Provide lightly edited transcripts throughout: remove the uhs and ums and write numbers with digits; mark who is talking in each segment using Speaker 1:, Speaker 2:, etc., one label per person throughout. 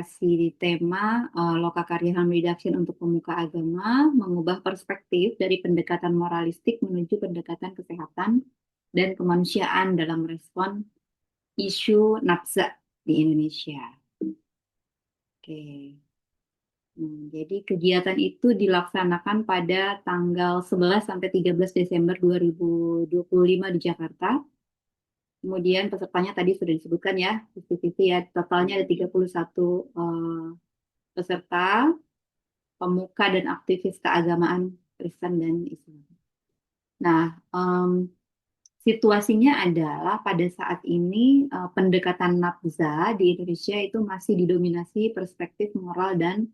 Speaker 1: Di tema Lokakarya Harm Reduction untuk pemuka agama, mengubah perspektif dari pendekatan moralistik menuju pendekatan kesehatan dan kemanusiaan dalam respon isu nafsa di Indonesia. Oke. Jadi kegiatan itu dilaksanakan pada tanggal 11 sampai 13 Desember 2025 di Jakarta. Kemudian pesertanya tadi sudah disebutkan ya, 50-50 ya, totalnya ada 31 peserta, pemuka dan aktivis keagamaan Kristen dan Islam. Nah, situasinya adalah pada saat ini pendekatan nafza di Indonesia itu masih didominasi perspektif moral dan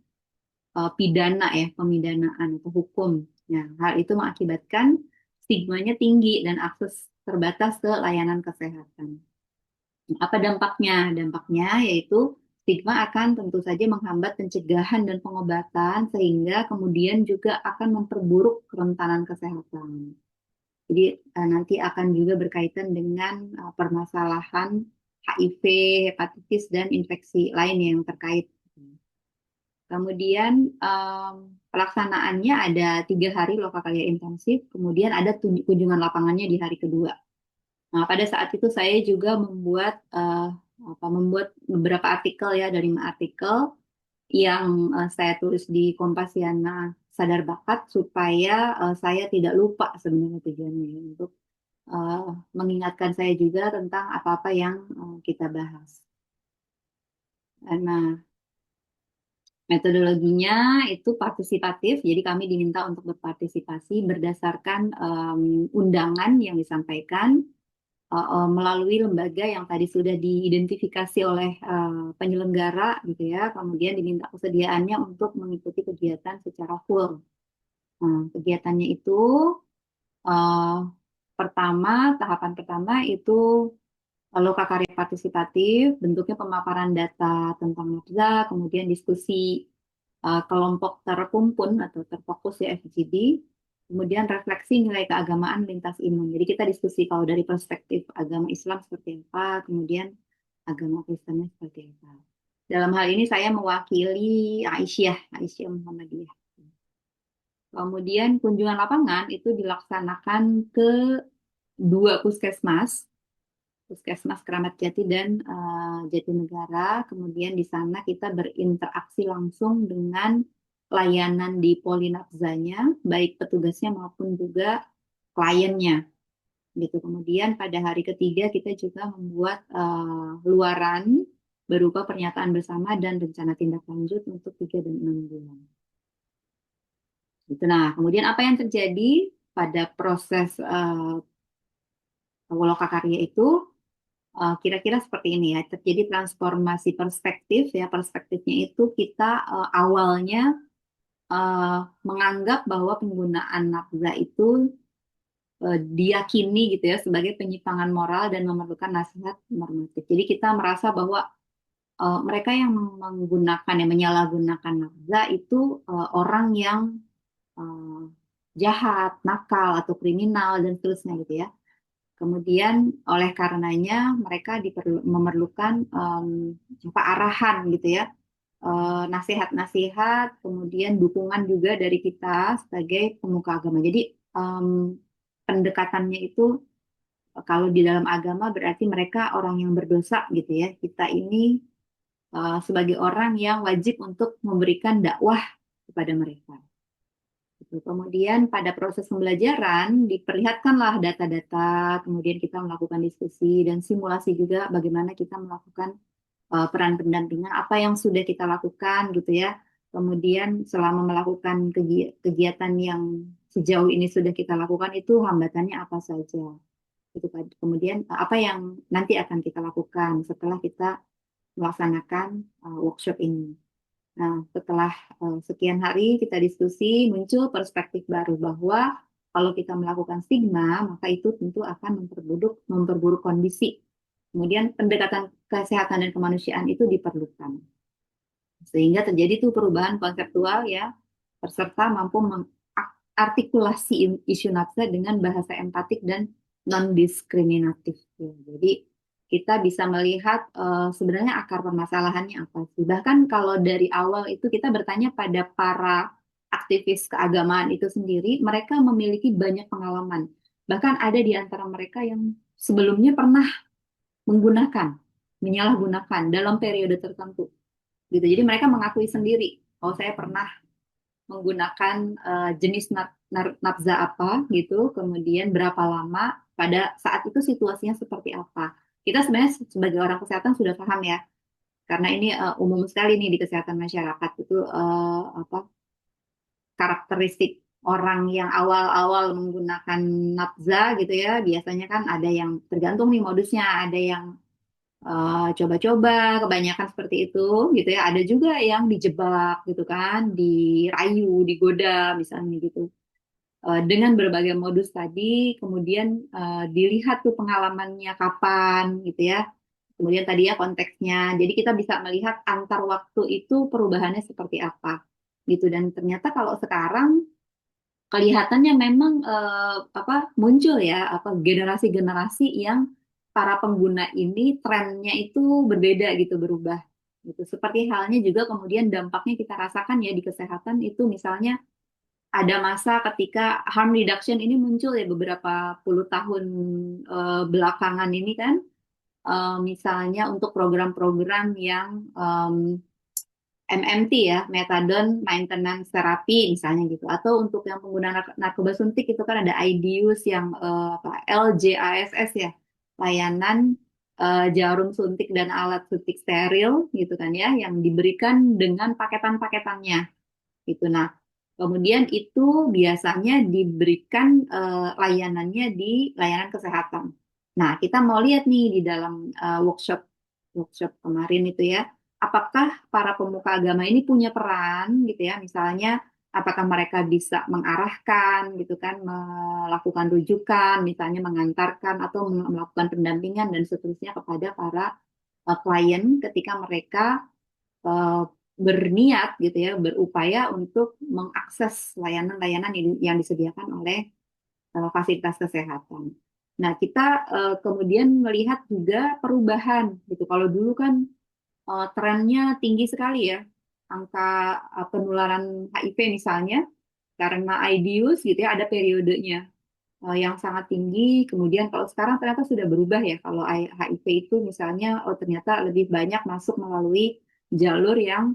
Speaker 1: pidana ya, pemidanaan atau hukum. Nah, hal itu mengakibatkan stigmanya tinggi dan akses terbatas ke layanan kesehatan. Apa dampaknya? Dampaknya yaitu stigma akan tentu saja menghambat pencegahan dan pengobatan sehingga kemudian juga akan memperburuk kerentanan kesehatan. Jadi nanti akan juga berkaitan dengan permasalahan HIV, hepatitis, dan infeksi lain yang terkait. Kemudian pelaksanaannya ada 3 hari lokakarya intensif, kemudian ada kunjungan lapangannya di hari kedua. Nah, pada saat itu saya juga membuat beberapa artikel ya, dari 5 artikel yang saya tulis di Kompasiana Sadar Bakat supaya saya tidak lupa sebenarnya tujuannya untuk uh, mengingatkan saya juga tentang apa-apa yang kita bahas. Nah, metodologinya itu partisipatif, jadi kami diminta untuk berpartisipasi berdasarkan undangan yang disampaikan melalui lembaga yang tadi sudah diidentifikasi oleh penyelenggara gitu ya, kemudian diminta kesediaannya untuk mengikuti kegiatan secara full. Nah, kegiatannya itu uh, tahapan pertama itu lokakarya partisipatif, bentuknya pemaparan data tentang nafza, kemudian diskusi kelompok terkumpul atau terfokus ya FGD, kemudian refleksi nilai keagamaan lintas iman. Jadi kita diskusi kalau dari perspektif agama Islam seperti apa, kemudian agama Kristennya seperti apa. Dalam hal ini saya mewakili Aisyah Muhammadiyah. Kemudian kunjungan lapangan itu dilaksanakan ke 2 puskesmas, Puskesmas Keramat Jati dan Jatinegara. Kemudian di sana kita berinteraksi langsung dengan layanan di Polinafzanya, baik petugasnya maupun juga kliennya. Gitu. Kemudian pada hari ketiga kita juga membuat luaran berupa pernyataan bersama dan rencana tindak lanjut untuk 3 dan 6 bulan. Gitu. Nah, kemudian apa yang terjadi pada proses Lokakarya itu? Kira-kira seperti ini ya, terjadi transformasi perspektif ya, perspektifnya itu kita awalnya menganggap bahwa penggunaan nafza itu diyakini gitu ya sebagai penyimpangan moral dan memerlukan nasihat normatif. Jadi kita merasa bahwa mereka yang menggunakan, yang menyalahgunakan nafza itu orang yang uh, jahat, nakal atau kriminal dan seterusnya gitu ya. Kemudian oleh karenanya mereka memerlukan arahan gitu ya, nasihat-nasihat, kemudian dukungan juga dari kita sebagai pemuka agama. Jadi pendekatannya itu kalau di dalam agama berarti mereka orang yang berdosa gitu ya. Kita ini sebagai orang yang wajib untuk memberikan dakwah kepada mereka. Gitu. Kemudian pada proses pembelajaran diperlihatkanlah data-data, kemudian kita melakukan diskusi dan simulasi juga bagaimana kita melakukan peran pendampingan, apa yang sudah kita lakukan gitu ya. Kemudian selama melakukan kegiatan yang sejauh ini sudah kita lakukan itu hambatannya apa saja. Gitu. Kemudian apa yang nanti akan kita lakukan setelah kita melaksanakan workshop ini. Nah, setelah sekian hari kita diskusi, muncul perspektif baru bahwa kalau kita melakukan stigma, maka itu tentu akan memperburuk kondisi. Kemudian pendekatan kesehatan dan kemanusiaan itu diperlukan. Sehingga terjadi tuh perubahan konseptual ya, peserta mampu mengartikulasi isu nafsa dengan bahasa empatik dan non-diskriminatif. Ya, jadi kita bisa melihat sebenarnya akar permasalahannya apa sih. Bahkan kalau dari awal itu kita bertanya pada para aktivis keagamaan itu sendiri, mereka memiliki banyak pengalaman. Bahkan ada di antara mereka yang sebelumnya pernah menggunakan, menyalahgunakan dalam periode tertentu. Gitu. Jadi mereka mengakui sendiri, oh saya pernah menggunakan jenis nafza apa gitu, kemudian berapa lama, pada saat itu situasinya seperti apa. Kita sebenarnya sebagai orang kesehatan sudah paham ya, karena ini umum sekali nih di kesehatan masyarakat itu apa karakteristik orang yang awal-awal menggunakan nafza gitu ya, biasanya kan ada yang tergantung nih modusnya, ada yang coba-coba, kebanyakan seperti itu gitu ya. Ada juga yang dijebak gitu kan, dirayu, digoda misalnya gitu. Dengan berbagai modus tadi, kemudian dilihat tuh pengalamannya kapan gitu ya. Kemudian tadi ya konteksnya. Jadi kita bisa melihat antar waktu itu perubahannya seperti apa gitu. Dan ternyata kalau sekarang kelihatannya memang apa muncul ya apa generasi-generasi yang para pengguna ini trennya itu berbeda gitu berubah gitu seperti halnya juga kemudian dampaknya kita rasakan ya di kesehatan itu misalnya ada masa ketika harm reduction ini muncul ya beberapa puluh tahun belakangan ini kan misalnya untuk program-program yang MMT ya, methadone maintenance therapy misalnya gitu. Atau untuk yang pengguna narkoba suntik itu kan ada IDUs yang apa, LJASS ya, layanan jarum suntik dan alat suntik steril gitu kan ya, yang diberikan dengan paketan-paketannya gitu. Nah, kemudian itu biasanya diberikan layanannya di layanan kesehatan. Nah, kita mau lihat nih di dalam workshop workshop kemarin itu ya, apakah para pemuka agama ini punya peran gitu ya, misalnya apakah mereka bisa mengarahkan gitu kan, melakukan rujukan, misalnya mengantarkan atau melakukan pendampingan dan seterusnya kepada para klien ketika mereka eh, berniat gitu ya, berupaya untuk mengakses layanan-layanan yang disediakan oleh fasilitas kesehatan. Nah, kita kemudian melihat juga perubahan gitu. Kalau dulu kan trennya tinggi sekali ya, angka penularan HIV misalnya, karena IDUs gitu ya, ada periodenya yang sangat tinggi. Kemudian kalau sekarang ternyata sudah berubah ya, kalau HIV itu misalnya, oh ternyata lebih banyak masuk melalui jalur yang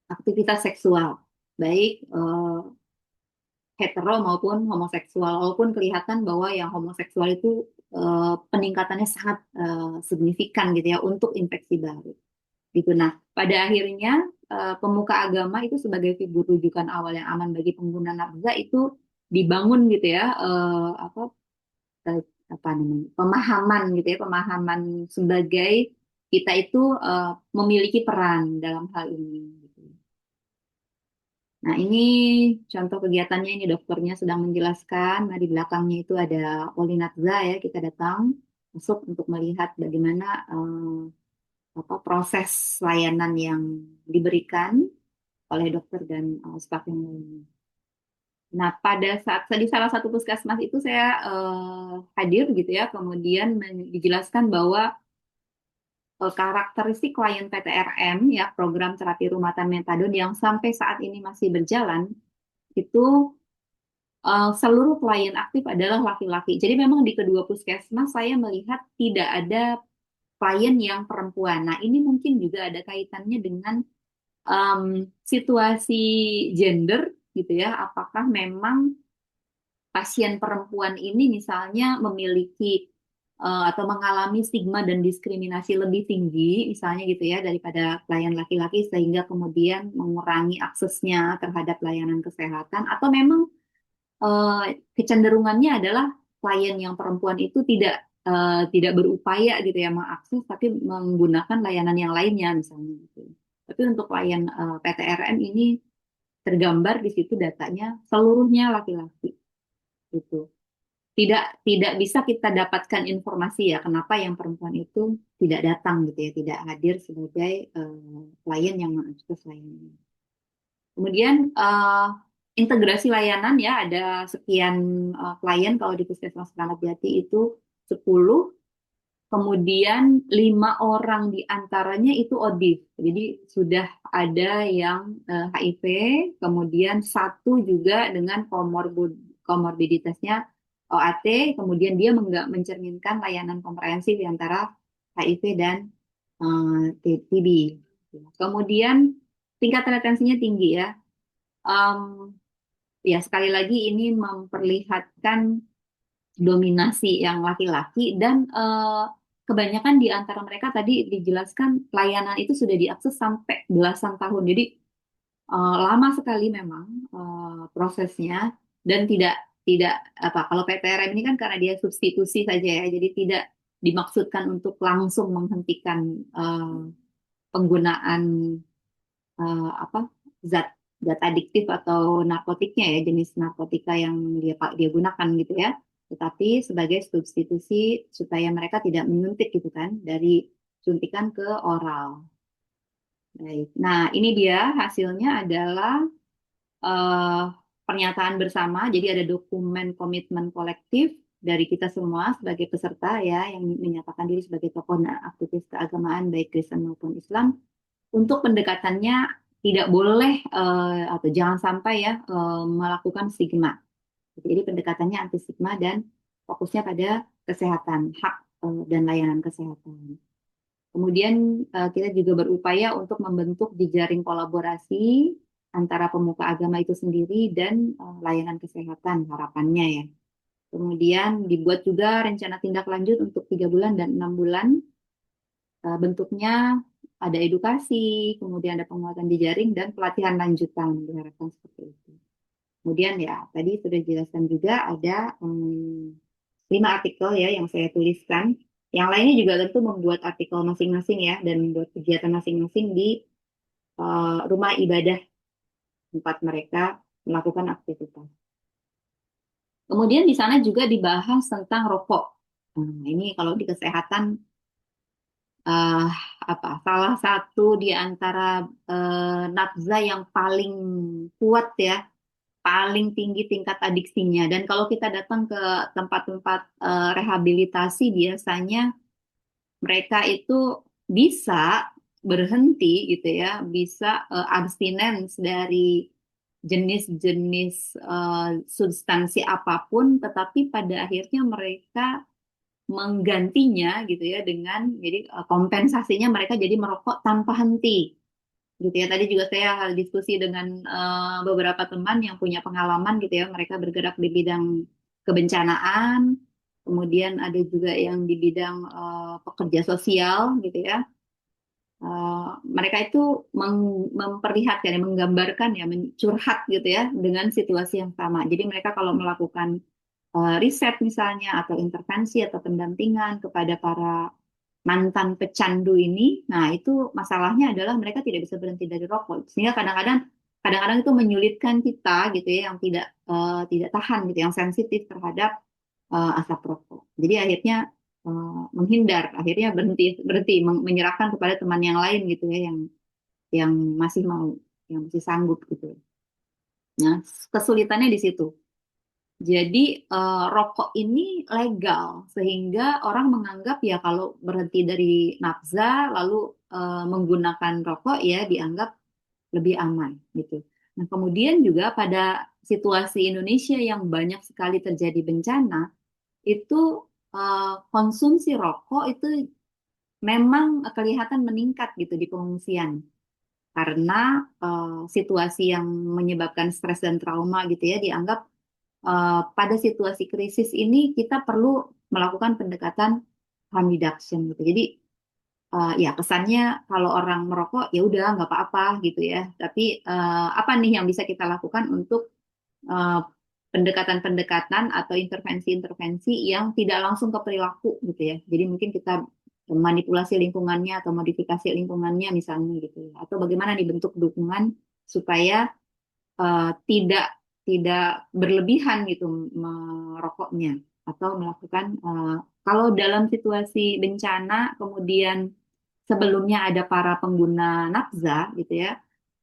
Speaker 1: aktivitas seksual, baik hetero maupun homoseksual. Walaupun kelihatan bahwa yang homoseksual itu peningkatannya sangat signifikan gitu ya untuk infeksi baru. Gitu. Nah, pada akhirnya pemuka agama itu sebagai figur rujukan awal yang aman bagi pengguna nafza itu dibangun gitu ya apa eh, apa namanya pemahaman gitu ya pemahaman sebagai kita itu memiliki peran dalam hal ini. Gitu. Nah, ini contoh kegiatannya ini dokternya sedang menjelaskan. Nah, di belakangnya itu ada Olinatza ya, kita datang masuk untuk melihat bagaimana apa proses layanan yang diberikan oleh dokter dan staf yang lainnya. Nah, pada saat di salah satu puskesmas itu saya hadir gitu ya, kemudian dijelaskan bahwa karakteristik klien PTRM ya, program terapi rumahan metadon yang sampai saat ini masih berjalan itu seluruh klien aktif adalah laki-laki. Jadi memang di kedua puskesmas saya melihat tidak ada klien yang perempuan. Nah, ini mungkin juga ada kaitannya dengan situasi gender gitu ya. Apakah memang pasien perempuan ini misalnya memiliki atau mengalami stigma dan diskriminasi lebih tinggi misalnya gitu ya daripada klien laki-laki sehingga kemudian mengurangi aksesnya terhadap layanan kesehatan atau memang eh, kecenderungannya adalah klien yang perempuan itu tidak berupaya gitu ya mengakses tapi menggunakan layanan yang lainnya misalnya gitu. Tapi untuk klien PTRM ini tergambar di situ datanya seluruhnya laki-laki gitu. Tidak bisa kita dapatkan informasi ya kenapa yang perempuan itu tidak datang gitu ya, tidak hadir sebagai klien yang mengakses layanan. Kemudian integrasi layanan ya ada sekian klien kalau di Puskesmas Keramat Jati itu 10. Kemudian 5 orang di antaranya itu ODIF. Jadi sudah ada yang HIV, kemudian satu juga dengan komorbiditasnya OAT, kemudian dia mencerminkan layanan komprehensif di antara HIV dan TB. Kemudian tingkat retensinya tinggi ya. Em, ya sekali lagi ini memperlihatkan dominasi yang laki-laki dan kebanyakan di antara mereka tadi dijelaskan layanan itu sudah diakses sampai belasan tahun. Jadi lama sekali memang prosesnya dan tidak apa kalau PPRM ini kan karena dia substitusi saja ya, jadi tidak dimaksudkan untuk langsung menghentikan penggunaan apa zat zat adiktif atau narkotiknya ya, jenis narkotika yang dia gunakan gitu ya, tetapi sebagai substitusi supaya mereka tidak menyuntik gitu kan dari suntikan ke oral. Baik. Nah, ini dia hasilnya adalah eh, pernyataan bersama. Jadi ada dokumen komitmen kolektif dari kita semua sebagai peserta ya yang menyatakan diri sebagai tokoh dan aktivis keagamaan baik Kristen maupun Islam untuk pendekatannya tidak boleh atau jangan sampai ya melakukan stigma. Jadi pendekatannya anti stigma dan fokusnya pada kesehatan, hak dan layanan kesehatan. Kemudian kita juga berupaya untuk membentuk jejaring kolaborasi antara pemuka agama itu sendiri dan layanan kesehatan harapannya ya. Kemudian dibuat juga rencana tindak lanjut untuk 3 bulan dan 6 bulan. Bentuknya ada edukasi, kemudian ada penguatan jejaring dan pelatihan lanjutan diharapkan seperti itu. Kemudian ya tadi sudah dijelaskan juga ada 5 artikel ya yang saya tuliskan. Yang lainnya juga tentu membuat artikel masing-masing ya dan membuat kegiatan masing-masing di rumah ibadah tempat mereka melakukan aktivitas. Kemudian di sana juga dibahas tentang rokok. Nah, ini kalau di kesehatan eh, apa salah satu di antara nafza yang paling kuat ya, paling tinggi tingkat adiksinya. Dan kalau kita datang ke tempat-tempat rehabilitasi biasanya mereka itu bisa berhenti gitu ya, bisa abstinence dari jenis-jenis substansi apapun, tetapi pada akhirnya mereka menggantinya gitu ya dengan jadi kompensasinya mereka jadi merokok tanpa henti gitu ya. Tadi juga saya diskusi dengan beberapa teman yang punya pengalaman gitu ya, mereka bergerak di bidang kebencanaan, kemudian ada juga yang di bidang pekerja sosial gitu ya. Mereka itu memperlihatkan, ya, menggambarkan ya, mencurhat gitu ya dengan situasi yang sama. Jadi mereka kalau melakukan riset misalnya atau intervensi atau pendampingan kepada para mantan pecandu ini, nah itu masalahnya adalah mereka tidak bisa berhenti dari rokok. Sehingga kadang-kadang itu menyulitkan kita gitu ya yang tidak tahan gitu, yang sensitif terhadap asap rokok. Jadi akhirnya menghindar, akhirnya berhenti berhenti menyerahkan kepada teman yang lain gitu ya yang masih mau, yang masih sanggup gitu. Nah, kesulitannya di situ. Jadi rokok ini legal sehingga orang menganggap ya kalau berhenti dari nafza lalu menggunakan rokok ya dianggap lebih aman gitu. Nah, kemudian juga pada situasi Indonesia yang banyak sekali terjadi bencana itu konsumsi rokok itu memang kelihatan meningkat gitu di pengungsian karena situasi yang menyebabkan stres dan trauma gitu ya dianggap pada situasi krisis ini kita perlu melakukan pendekatan harm reduction gitu. Jadi ya kesannya kalau orang merokok ya udah nggak apa-apa gitu ya. Tapi apa nih yang bisa kita lakukan untuk eh, pendekatan-pendekatan atau intervensi-intervensi yang tidak langsung ke perilaku gitu ya. Jadi mungkin kita manipulasi lingkungannya atau modifikasi lingkungannya misalnya gitu ya. Atau bagaimana dibentuk dukungan supaya tidak tidak berlebihan gitu merokoknya atau melakukan kalau dalam situasi bencana kemudian sebelumnya ada para pengguna nafza gitu ya,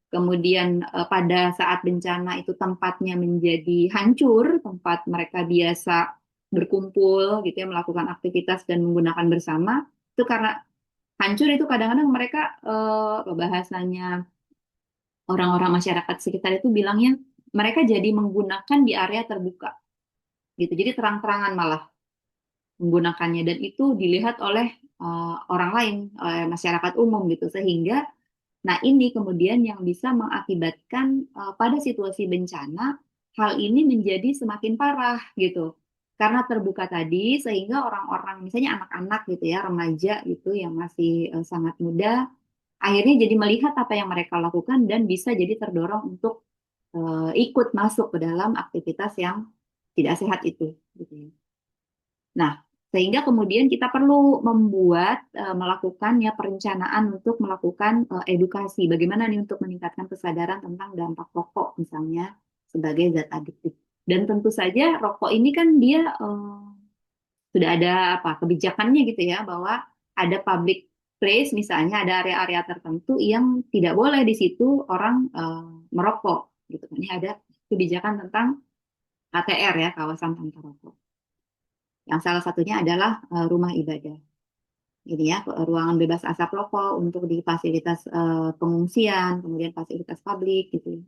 Speaker 1: kemudian pada saat bencana itu tempatnya menjadi hancur, tempat mereka biasa berkumpul gitu ya, melakukan aktivitas dan menggunakan bersama, itu karena hancur itu kadang-kadang mereka bahasanya orang-orang masyarakat sekitar itu bilangnya mereka jadi menggunakan di area terbuka gitu. Jadi terang-terangan malah menggunakannya dan itu dilihat oleh orang lain, oleh masyarakat umum gitu. Sehingga nah ini kemudian yang bisa mengakibatkan pada situasi bencana hal ini menjadi semakin parah gitu. Karena terbuka tadi sehingga orang-orang misalnya anak-anak gitu ya, remaja gitu yang masih sangat muda akhirnya jadi melihat apa yang mereka lakukan dan bisa jadi terdorong untuk ikut masuk ke dalam aktivitas yang tidak sehat itu gitu ya. Nah, sehingga kemudian kita perlu melakukan ya perencanaan untuk melakukan edukasi. Bagaimana nih untuk meningkatkan kesadaran tentang dampak rokok misalnya sebagai zat adiktif. Dan tentu saja rokok ini kan dia sudah ada apa kebijakannya gitu ya bahwa ada public place misalnya ada area-area tertentu yang tidak boleh di situ orang merokok gitu kan. Ini ada kebijakan tentang KTR ya, kawasan tanpa rokok. Yang salah satunya adalah rumah ibadah. Jadi ya, ruangan bebas asap rokok untuk di fasilitas pengungsian, kemudian fasilitas publik gitu.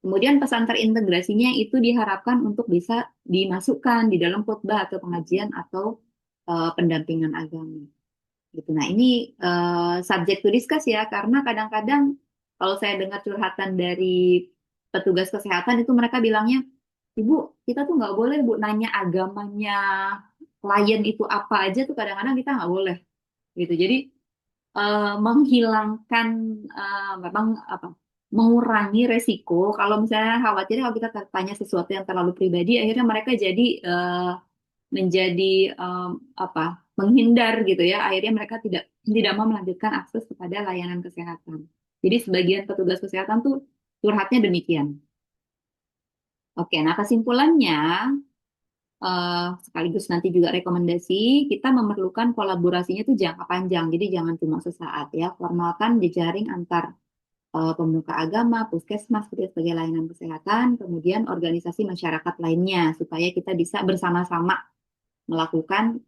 Speaker 1: Kemudian pesan terintegrasinya itu diharapkan untuk bisa dimasukkan di dalam khotbah atau pengajian atau pendampingan agama. Gitu. Nah, ini subjek to discuss ya, karena kadang-kadang kalau saya dengar curhatan dari petugas kesehatan itu mereka bilangnya, Ibu, kita tuh nggak boleh Bu nanya agamanya klien itu apa aja tuh kadang-kadang kita nggak boleh gitu. Jadi menghilangkan memang apa mengurangi resiko kalau misalnya khawatir kalau kita tanya sesuatu yang terlalu pribadi akhirnya mereka jadi menjadi apa menghindar gitu ya akhirnya mereka tidak mau melanjutkan akses kepada layanan kesehatan. Jadi sebagian petugas kesehatan tuh curhatnya demikian. Oke, nah kesimpulannya sekaligus nanti juga rekomendasi, kita memerlukan kolaborasinya itu jangka panjang, jadi jangan cuma sesaat ya. Formalkan jejaring antar pemuka agama, puskesmas, gitu ya, sebagai layanan kesehatan, kemudian organisasi masyarakat lainnya, supaya kita bisa bersama-sama melakukan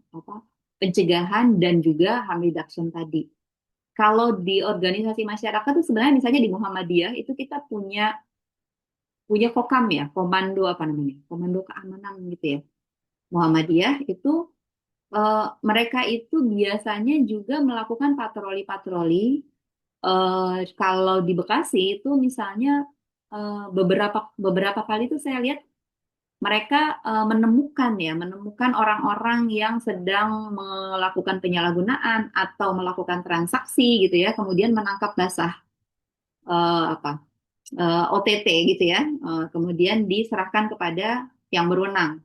Speaker 1: apa, pencegahan dan juga harm reduction tadi. Kalau di organisasi masyarakat itu sebenarnya misalnya di Muhammadiyah itu kita punya punya Kokam ya, komando apa namanya, komando keamanan gitu ya. Muhammadiyah itu mereka itu biasanya juga melakukan patroli-patroli. Kalau di Bekasi itu misalnya beberapa beberapa kali itu saya lihat mereka menemukan orang-orang yang sedang melakukan penyalahgunaan atau melakukan transaksi gitu ya, kemudian menangkap basah apa OTT gitu ya, kemudian diserahkan kepada yang berwenang.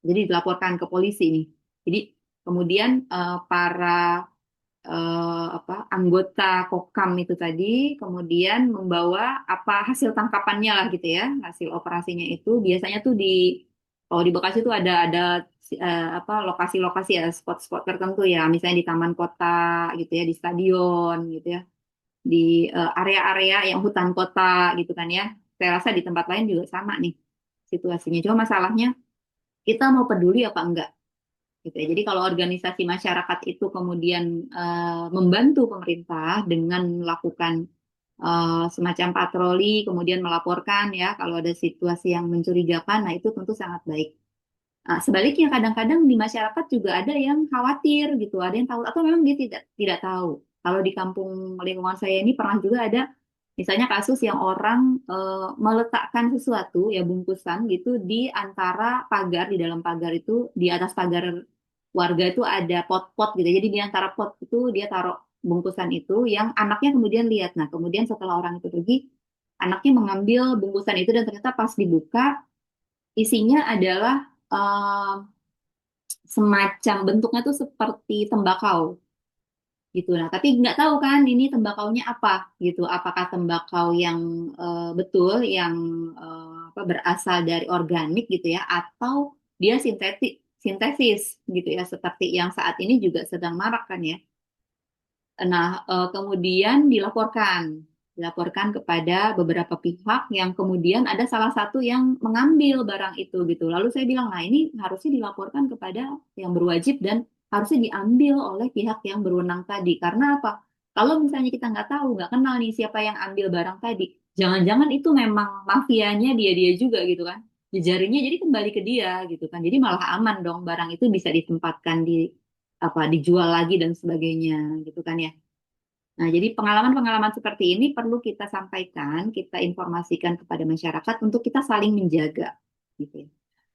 Speaker 1: Jadi dilaporkan ke polisi nih. Jadi kemudian para anggota Kokam itu tadi kemudian membawa apa hasil tangkapannya lah gitu ya, hasil operasinya itu biasanya tuh kalau di Bekasi tuh ada apa lokasi-lokasi ya spot-spot tertentu ya, misalnya di taman kota gitu ya, di stadion gitu ya, di area-area yang hutan kota gitu kan ya. Saya rasa di tempat lain juga sama nih situasinya. Cuma masalahnya kita mau peduli apa enggak gitu ya. Jadi kalau organisasi masyarakat itu kemudian membantu pemerintah dengan melakukan semacam patroli, kemudian melaporkan ya kalau ada situasi yang mencurigakan, nah itu tentu sangat baik. Nah, sebaliknya kadang-kadang di masyarakat juga ada yang khawatir gitu, ada yang tahu atau memang dia tidak tahu. Kalau di kampung lingkungan saya ini pernah juga ada misalnya kasus yang orang meletakkan sesuatu ya bungkusan gitu di antara pagar di dalam pagar itu di atas pagar warga itu ada pot-pot gitu. Jadi di antara pot itu dia taruh bungkusan itu yang anaknya kemudian lihat. Nah, kemudian setelah orang itu pergi, anaknya mengambil bungkusan itu dan ternyata pas dibuka isinya adalah semacam bentuknya tuh seperti tembakau gitu. Nah, tapi nggak tahu kan ini tembakaunya apa gitu. Apakah tembakau yang betul yang apa, berasal dari organik gitu ya, atau dia sintesis gitu ya, seperti yang saat ini juga sedang marak kan ya. Nah, kemudian dilaporkan. dilaporkan kepada beberapa pihak yang kemudian ada salah satu yang mengambil barang itu gitu. Lalu saya bilang, nah ini harusnya dilaporkan kepada yang berwajib dan harusnya diambil oleh pihak yang berwenang tadi. Karena apa? Kalau misalnya kita nggak tahu, nggak kenal nih siapa yang ambil barang tadi, jangan-jangan itu memang mafianya dia-dia juga gitu kan. Jejaringnya jadi kembali ke dia gitu kan. Jadi malah aman dong, barang itu bisa ditempatkan di apa dijual lagi dan sebagainya gitu kan ya. Nah, jadi pengalaman-pengalaman seperti ini perlu kita sampaikan, kita informasikan kepada masyarakat untuk kita saling menjaga, gitu ya.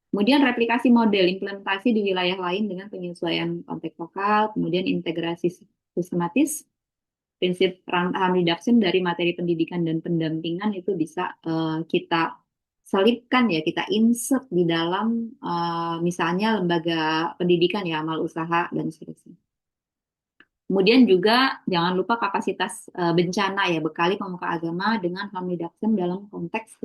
Speaker 1: Kemudian replikasi model, implementasi di wilayah lain dengan penyesuaian konteks lokal, kemudian integrasi sistematis, prinsip harm reduction dari materi pendidikan dan pendampingan itu bisa kita selipkan ya, kita insert di dalam misalnya lembaga pendidikan ya, amal usaha dan seterusnya. Kemudian juga jangan lupa kapasitas bencana ya, bekali pemuka agama dengan harm reduction dalam konteks